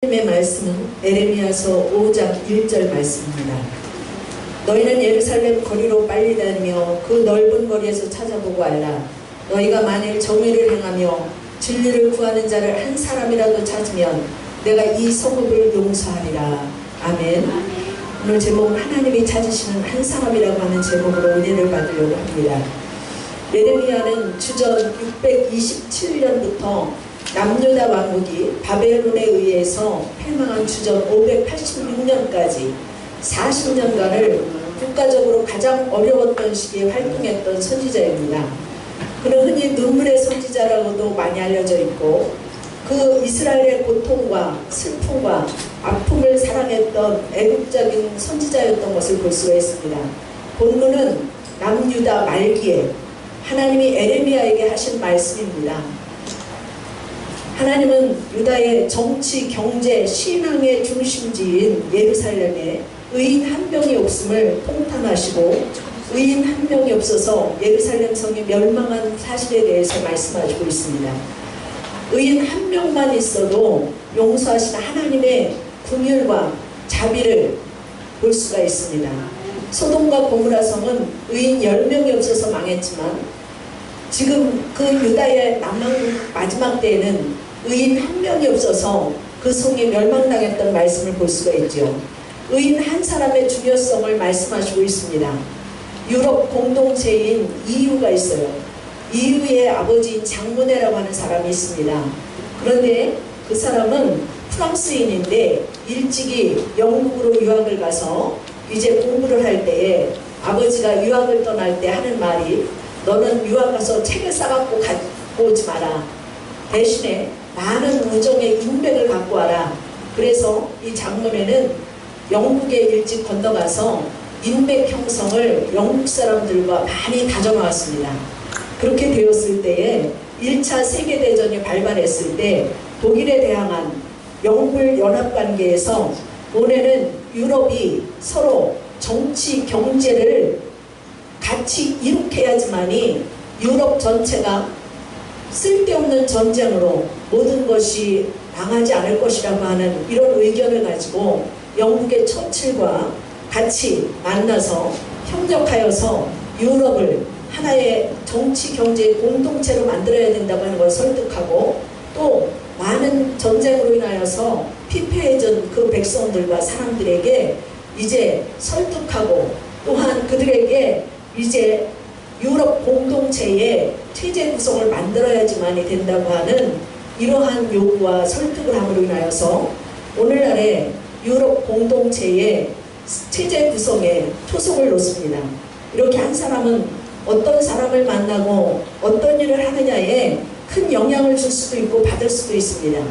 하나님의 말씀은 에레미야서 5장 1절 말씀입니다. 너희는 예루살렘 거리로 빨리 다니며 그 넓은 거리에서 찾아보고 알라. 너희가 만일 정의를 행하며 진리를 구하는 자를 한 사람이라도 찾으면 내가 이 성읍을 용서하리라. 아멘. 오늘 제목은 하나님이 찾으시는 한 사람이라고 하는 제목으로 은혜를 받으려고 합니다. 에레미야는 주전 627년부터 남유다 왕국이 바벨론에 의해서 패망한 주전 586년까지 40년간을 국가적으로 가장 어려웠던 시기에 활동했던 선지자입니다. 그는 흔히 눈물의 선지자라고도 많이 알려져 있고 그 이스라엘의 고통과 슬픔과 아픔을 사랑했던 애국적인 선지자였던 것을 볼 수가 있습니다. 본문은 남유다 말기에 하나님이 에레미야에게 하신 말씀입니다. 하나님은 유다의 정치, 경제, 신앙의 중심지인 예루살렘에 의인 한 명이 없음을 통탄하시고 의인 한 명이 없어서 예루살렘 성이 멸망한 사실에 대해서 말씀하시고 있습니다. 의인 한 명만 있어도 용서하시는 하나님의 긍휼과 자비를 볼 수가 있습니다. 소돔과 고모라 성은 의인 10명이 없어서 망했지만 지금 그 유다의 남왕국 마지막 때에는 의인 한 명이 없어서 그 성이 멸망당했던 말씀을 볼 수가 있죠. 의인 한 사람의 중요성을 말씀하시고 있습니다. 유럽 공동체인 EU가 있어요. EU의 아버지인 장문회라고 하는 사람이 있습니다. 그런데 그 사람은 프랑스인인데 일찍이 영국으로 유학을 가서 이제 공부를 할 때에 아버지가 유학을 떠날 때 하는 말이 너는 유학 가서 책을 싸갖고 갖고 오지 마라. 대신에 많은 우정의 인맥을 갖고 와라. 그래서 이 장문회는 영국에 일찍 건너가서 인맥 형성을 영국 사람들과 많이 다져놓았습니다. 그렇게 되었을 때에 1차 세계대전이 발발했을 때 독일에 대항한 영불 연합관계에서 올해는 유럽이 서로 정치, 경제를 같이 이룩해야지만이 유럽 전체가 쓸데없는 전쟁으로 모든 것이 망하지 않을 것이라고 하는 이런 의견을 가지고 영국의 처칠과 같이 만나서 협력하여서 유럽을 하나의 정치 경제 공동체로 만들어야 된다고 하는 걸 설득하고 또 많은 전쟁으로 인하여서 피폐해진 그 백성들과 사람들에게 이제 설득하고 또한 그들에게 이제 유럽 공동체의 체제 구성을 만들어야지만이 된다고 하는 이러한 요구와 설득을 함으로 인하여서 오늘날의 유럽 공동체의 체제 구성에 초석을 놓습니다. 이렇게 한 사람은 어떤 사람을 만나고 어떤 일을 하느냐에 큰 영향을 줄 수도 있고 받을 수도 있습니다.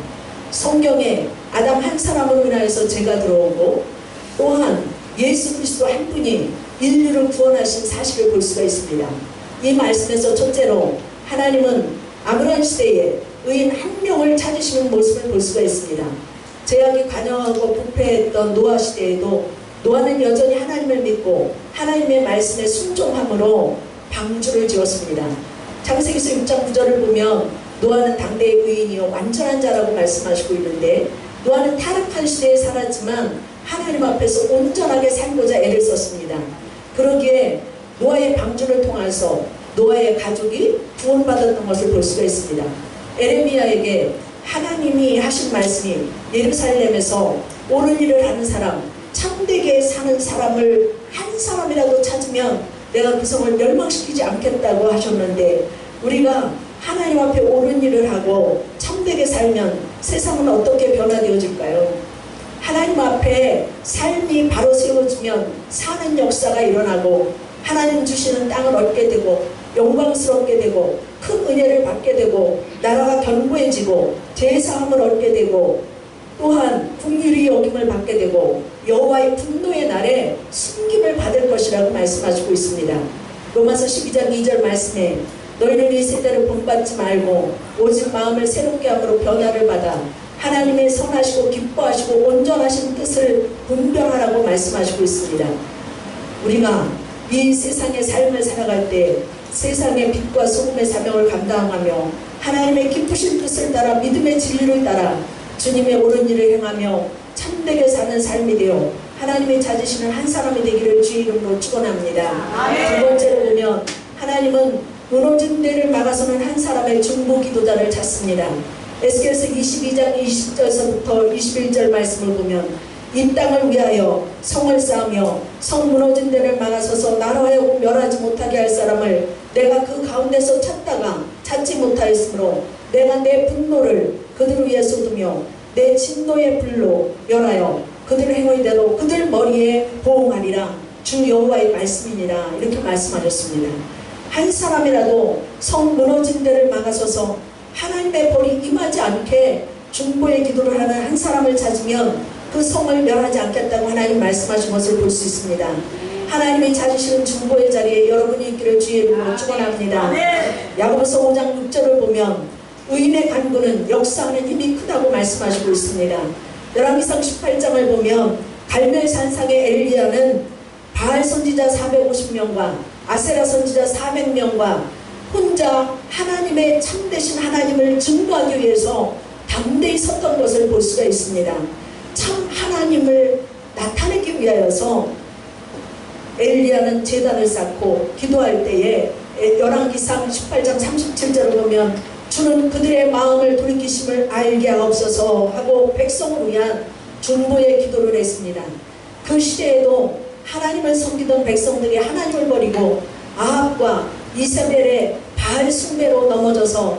성경에 아담 한 사람으로 인하여서 죄가 들어오고 또한 예수 그리스도 한 분이 인류를 구원하신 사실을 볼 수가 있습니다. 이 말씀에서 첫째로 하나님은 아브라함 시대에 의인 한 명을 찾으시는 모습을 볼 수가 있습니다. 죄악이 관영하고 부패했던 노아 시대에도 노아는 여전히 하나님을 믿고 하나님의 말씀에 순종함으로 방주를 지었습니다. 창세기서 6장 9절을 보면 노아는 당대의 의인이요 완전한 자라고 말씀하시고 있는데 노아는 타락한 시대에 살았지만 하나님 앞에서 온전하게 살고자 애를 썼습니다. 그러기에 노아의 방주를 통해서 노아의 가족이 구원받았던 것을 볼 수가 있습니다. 에레미야에게 하나님이 하신 말씀이 예루살렘에서 옳은 일을 하는 사람, 참되게 사는 사람을 한 사람이라도 찾으면 내가 그 성을 멸망시키지 않겠다고 하셨는데 우리가 하나님 앞에 옳은 일을 하고 참되게 살면 세상은 어떻게 변화되어질까요? 하나님 앞에 삶이 바로 세워지면 사는 역사가 일어나고 하나님 주시는 땅을 얻게 되고 영광스럽게 되고 큰 은혜를 받게 되고 나라가 견고해지고 제사함을 얻게 되고 또한 긍휼히 여김을 받게 되고 여호와의 분노의 날에 숨김을 받을 것이라고 말씀하시고 있습니다. 로마서 12장 2절 말씀에 너희는 이 세대를 본받지 말고 오직 마음을 새롭게 함으로 변화를 받아 하나님의 선하시고 기뻐하시고 온전하신 뜻을 분별하라고 말씀하시고 있습니다. 우리가 이 세상의 삶을 살아갈 때 세상의 빛과 소금의 사명을 감당하며 하나님의 기쁘신 뜻을 따라 믿음의 진리를 따라 주님의 옳은 일을 행하며 참되게 사는 삶이 되어 하나님이 찾으시는 한 사람이 되기를 주의 이름으로 축원합니다. 두 번째로 보면 하나님은 무너진 데를 막아서는 한 사람의 중보 기도자를 찾습니다. 에스겔서 22장 20절서부터 21절 말씀을 보면 이 땅을 위하여 성을 쌓으며 성 무너진 데를 막아서서 나로 하여금 멸하지 못하게 할 사람을 내가 그 가운데서 찾다가 찾지 못하였으므로 내가 내 분노를 그들 위에 쏟으며 내 진노의 불로 멸하여 그들 행의 대로 그들 머리에 보응하리라. 주 여호와의 말씀이니라. 이렇게 말씀하셨습니다. 한 사람이라도 성 무너진 데를 막아서서 하나님의 벌이 임하지 않게 중보의 기도를 하는 한 사람을 찾으면 그 성을 멸하지 않겠다고 하나님 말씀하신 것을 볼 수 있습니다. 하나님이 찾으시는 중보의 자리에 여러분이 있기를 주의 이름으로 축원합니다. 야고보서 5장 6절을 보면 의인의 간구는 역사하는 힘이 크다고 말씀하시고 있습니다. 열왕기상 18장을 보면 갈멜 산상의 엘리야는 바알 선지자 450명과 아세라 선지자 400명과 혼자 하나님의 참되신 하나님을 증거하기 위해서 담대히 섰던 것을 볼 수가 있습니다. 참 하나님을 나타내기 위하여서 엘리야는 제단을 쌓고 기도할 때에 열왕기상 18장 37절을 보면 주는 그들의 마음을 돌이키심을 알게 하옵소서 하고 백성을 위한 중보의 기도를 했습니다. 그 시대에도 하나님을 섬기던 백성들이 하나님을 버리고 아합과 이세벨의 바알 숭배로 넘어져서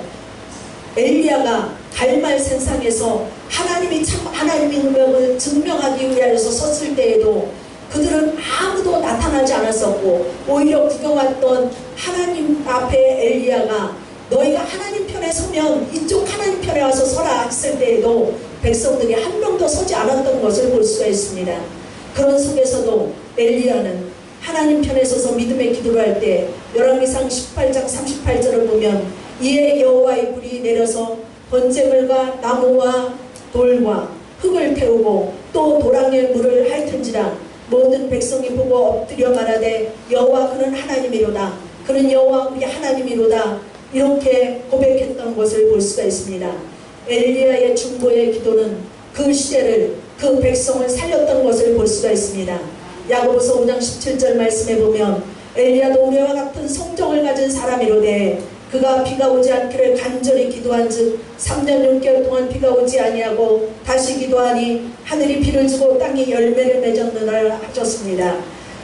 엘리야가 갈멜 산상에서 하나님이 참 하나님인 것을 증명하기 위하여서 섰을 때에도 그들은 아무도 나타나지 않았었고 오히려 구경 왔던 하나님 앞에 엘리야가 너희가 하나님 편에 서면 이쪽 하나님 편에 와서 서라 했을 때에도 백성들이 한 명도 서지 않았던 것을 볼 수가 있습니다. 그런 속에서도 엘리야는 하나님 편에 서서 믿음의 기도를 할 때 열왕기상 18장 38절을 보면 이에 여호와의 불이 내려서 번제물과 나무와 돌과 흙을 태우고 또 도랑의 물을 핥은지라 모든 백성이 보고 엎드려 말하되 여호와 그는 하나님이로다. 그는 여호와 우리 하나님이로다. 이렇게 고백했던 것을 볼 수가 있습니다. 엘리야의 중보의 기도는 그 시대를 그 백성을 살렸던 것을 볼 수가 있습니다. 야고보서 5장 17절 말씀에 보면 엘리야도 우리와 같은 성정을 가진 사람이로되 그가 비가 오지 않기를 간절히 기도한즉 3년 6개월 동안 비가 오지 아니하고 다시 기도하니 하늘이 비를 주고 땅이 열매를 맺었느라 하셨습니다.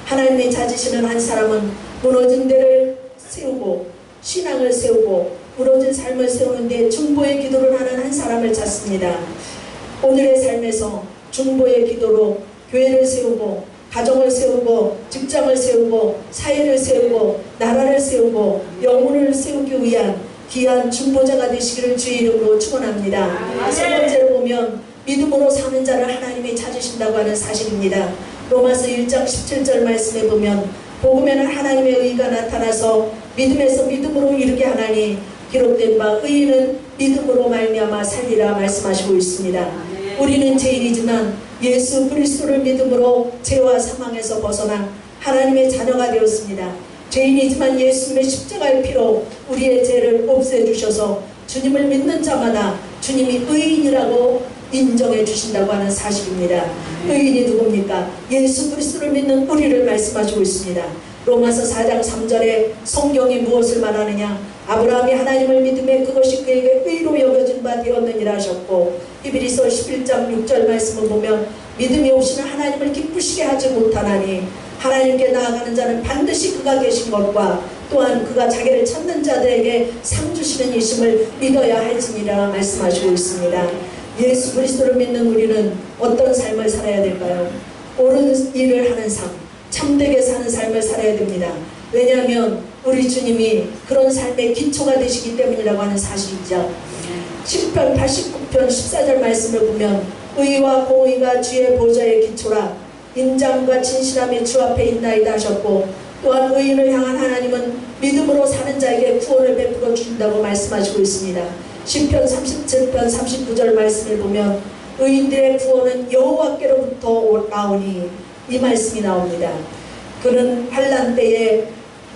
하나님이 찾으시는 한 사람은 무너진 데를 세우고 신앙을 세우고 무너진 삶을 세우는데 중보의 기도를 하는 한 사람을 찾습니다. 오늘의 삶에서 중보의 기도로 교회를 세우고 가정을 세우고 직장을 세우고 사회를 세우고 나라를 세우고 영혼을 세우기 위한 귀한 중보자가 되시기를 주의 이름으로 축원합니다. 세 번째로 보면 믿음으로 사는 자를 하나님이 찾으신다고 하는 사실입니다. 로마서 1장 17절 말씀에 보면 복음에는 하나님의 의가 나타나서 믿음에서 믿음으로 이르게 하나니 기록된 바 의인은 믿음으로 말미암아 살리라 말씀하시고 있습니다. 우리는 죄인이지만 예수 그리스도를 믿음으로 죄와 사망에서 벗어나 하나님의 자녀가 되었습니다. 죄인이지만 예수님의 십자가의 피로 우리의 죄를 없애주셔서 주님을 믿는 자마다 주님이 의인이라고 인정해 주신다고 하는 사실입니다. 의인이 누굽니까? 예수 그리스도를 믿는 우리를 말씀하시고 있습니다. 로마서 4장 3절에 성경이 무엇을 말하느냐? 아브라함이 하나님을 믿음에 그것이 그에게 의로 여겨진 바 되었느니라 하셨고 히브리서 11장 6절 말씀을 보면 믿음이 없이는 하나님을 기쁘시게 하지 못하나니 하나님께 나아가는 자는 반드시 그가 계신 것과 또한 그가 자기를 찾는 자들에게 상 주시는 이심을 믿어야 할지니라 말씀하시고 있습니다. 예수 그리스도를 믿는 우리는 어떤 삶을 살아야 될까요? 옳은 일을 하는 삶, 참되게 사는 삶을 살아야 됩니다. 왜냐하면 우리 주님이 그런 삶의 기초가 되시기 때문이라고 하는 사실이죠. 시편 89편 14절 말씀을 보면 의와 공의가 주의 보좌의 기초라 인자함과 진실함이 주 앞에 있나이다 하셨고 또한 의인을 향한 하나님은 믿음으로 사는 자에게 구원을 베풀어 주신다고 말씀하시고 있습니다. 시편 37편 39절 말씀을 보면 의인들의 구원은 여호와께로부터 나오니 이 말씀이 나옵니다. 그는 환난 때에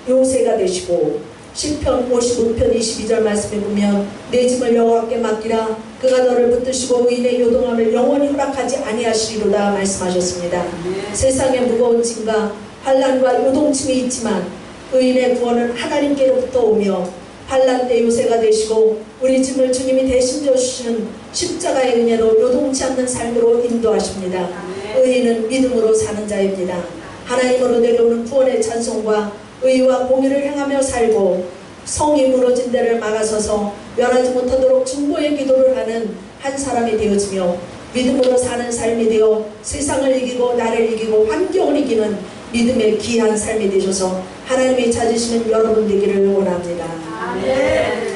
요새가 되시고 시편 55편 22절 말씀에 보면 내 짐을 여호와께 맡기라 그가 너를 붙드시고 의인의 요동함을 영원히 허락하지 아니하시리로다 말씀하셨습니다. 세상에 무거운 짐과 환난과 요동침이 있지만 의인의 구원은 하나님께로부터 오며 환난 때 요새가 되시고 우리 짐을 주님이 대신 져주시는 십자가의 은혜로 요동치 않는 삶으로 인도하십니다. 의인은 믿음으로 사는 자입니다. 하나님으로 내려오는 구원의 찬송과 의와 공의를 행하며 살고 성이 무너진 데를 막아서서 멸하지 못하도록 중보의 기도를 하는 한 사람이 되어지며 믿음으로 사는 삶이 되어 세상을 이기고 나를 이기고 환경을 이기는 믿음의 귀한 삶이 되셔서 하나님이 찾으시는 여러분 되기를 원합니다. 아멘.